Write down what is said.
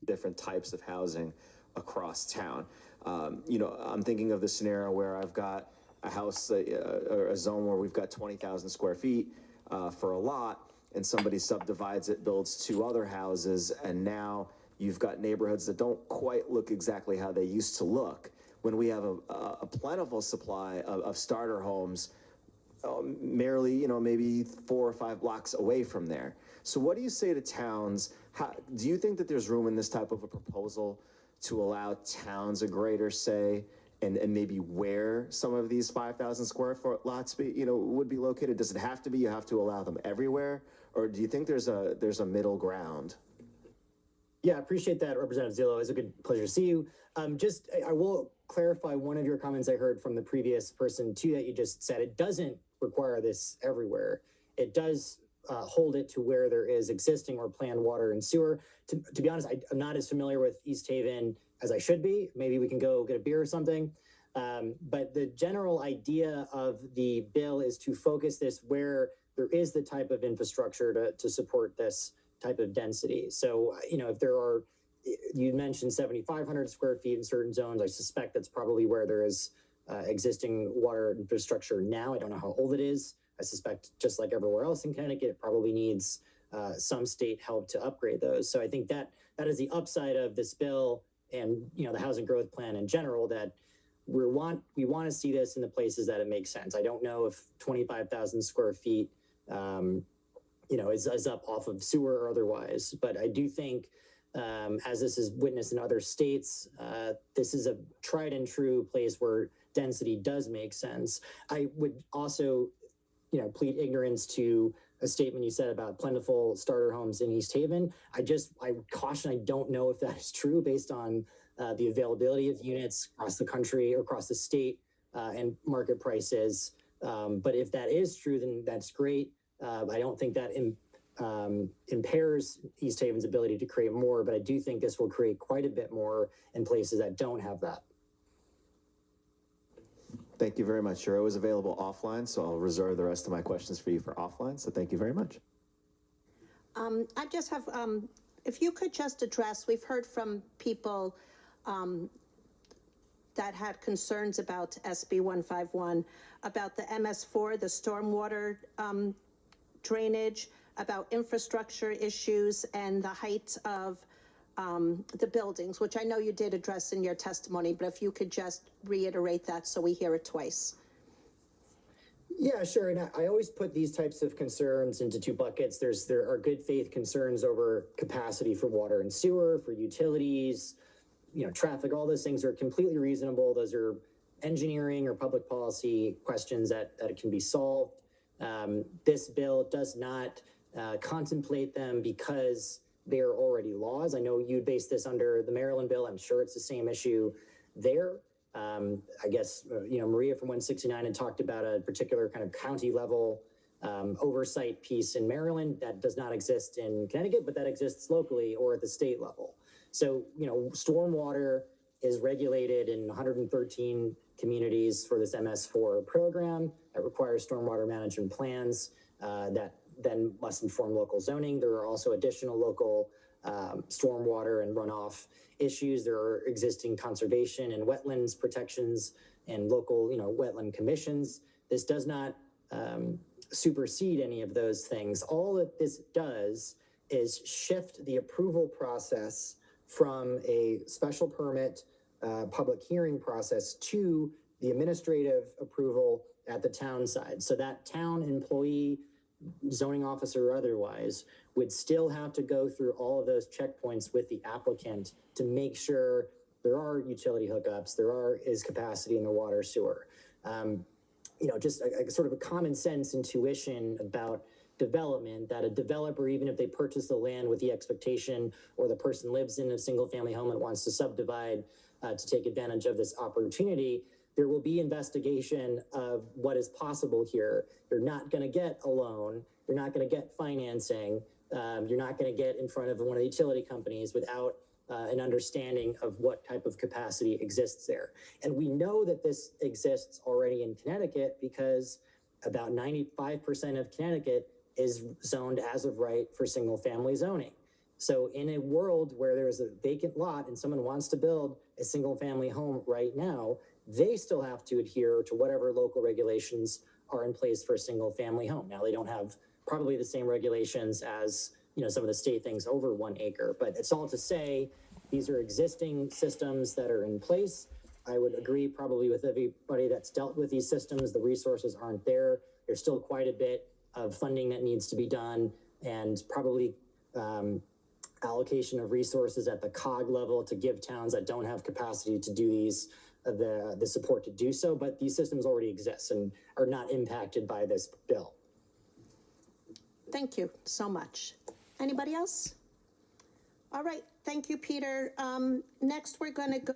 different types of housing across town. I'm thinking of the scenario where I've got a house or a zone where we've got 20,000 square feet for a lot, and somebody subdivides it, builds two other houses, and now you've got neighborhoods that don't quite look exactly how they used to look. When we have a plentiful supply of starter homes, merely, maybe 4 or 5 blocks away from there. So what do you say to towns? Do you think that there's room in this type of a proposal to allow towns a greater say and maybe where some of these 5,000 square foot lots would be located? Does it have to be, you have to allow them everywhere? Or do you think there's a middle ground? Yeah, I appreciate that, Representative Zillow. It's a good pleasure to see you. I will clarify one of your comments I heard from the previous person too that you just said. It doesn't require this everywhere. It does hold it to where there is existing or planned water and sewer. To be honest, I'm not as familiar with East Haven as I should be. Maybe we can go get a beer or something. But the general idea of the bill is to focus this where there is the type of infrastructure to support this type of density. So, if there are, you mentioned 7,500 square feet in certain zones, I suspect that's probably where there is existing water infrastructure now. I don't know how old it is. I suspect just like everywhere else in Connecticut, it probably needs some state help to upgrade those. So I think that is the upside of this bill and, the housing growth plan in general, that we want to see this in the places that it makes sense. I don't know if 25,000 square feet is up off of sewer or otherwise. But I do think, as this is witnessed in other states, this is a tried and true place where density does make sense. I would also, plead ignorance to a statement you said about plentiful starter homes in East Haven. I caution, I don't know if that is true based on the availability of units across the country or across the state and market prices. But if that is true, then that's great. I don't think that impairs East Haven's ability to create more, but I do think this will create quite a bit more in places that don't have that. Thank you very much. You're always available offline, so I'll reserve the rest of my questions for you for offline. So thank you very much. I just have, if you could just address, we've heard from people that had concerns about SB151, about the MS4, the stormwater drainage, about infrastructure issues and the height of the buildings, which I know you did address in your testimony, but if you could just reiterate that so we hear it twice. Yeah, sure. And I always put these types of concerns into two buckets. There are good faith concerns over capacity for water and sewer, for utilities, traffic. All those things are completely reasonable. Those are engineering or public policy questions that can be solved. This bill does not contemplate them because they are already laws. I know you based this under the Maryland bill. I'm sure it's the same issue there. I guess, Maria from 169 had talked about a particular kind of county level oversight piece in Maryland that does not exist in Connecticut, but that exists locally or at the state level. So, stormwater is regulated in 113 communities for this MS4 program that requires stormwater management plans that then must inform local zoning. There are also additional local stormwater and runoff issues. There are existing conservation and wetlands protections and local, wetland commissions. This does not supersede any of those things. All that this does is shift the approval process from a special permit public hearing process to the administrative approval at the town side. So that town employee, zoning officer or otherwise, would still have to go through all of those checkpoints with the applicant to make sure there are utility hookups, is capacity in the water sewer. Just a sort of a common sense intuition about development, that a developer, even if they purchase the land with the expectation, or the person lives in a single family home and wants to subdivide to take advantage of this opportunity, there will be investigation of what is possible here. You're not going to get a loan. You're not going to get financing. You're not going to get in front of one of the utility companies without an understanding of what type of capacity exists there. And we know that this exists already in Connecticut because about 95% of Connecticut is zoned as of right for single family zoning. So in a world where there's a vacant lot and someone wants to build a single family home right now, they still have to adhere to whatever local regulations are in place for a single family home. Now, they don't have probably the same regulations as, some of the state things over 1 acre, but it's all to say these are existing systems that are in place. I would agree probably with everybody that's dealt with these systems. The resources aren't there. There's still quite a bit of funding that needs to be done, and probably allocation of resources at the COG level to give towns that don't have capacity to do these the support to do so. But these systems already exist and are not impacted by this bill. Thank you so much. Anybody else? All right, thank you, Peter. Next, we're going to go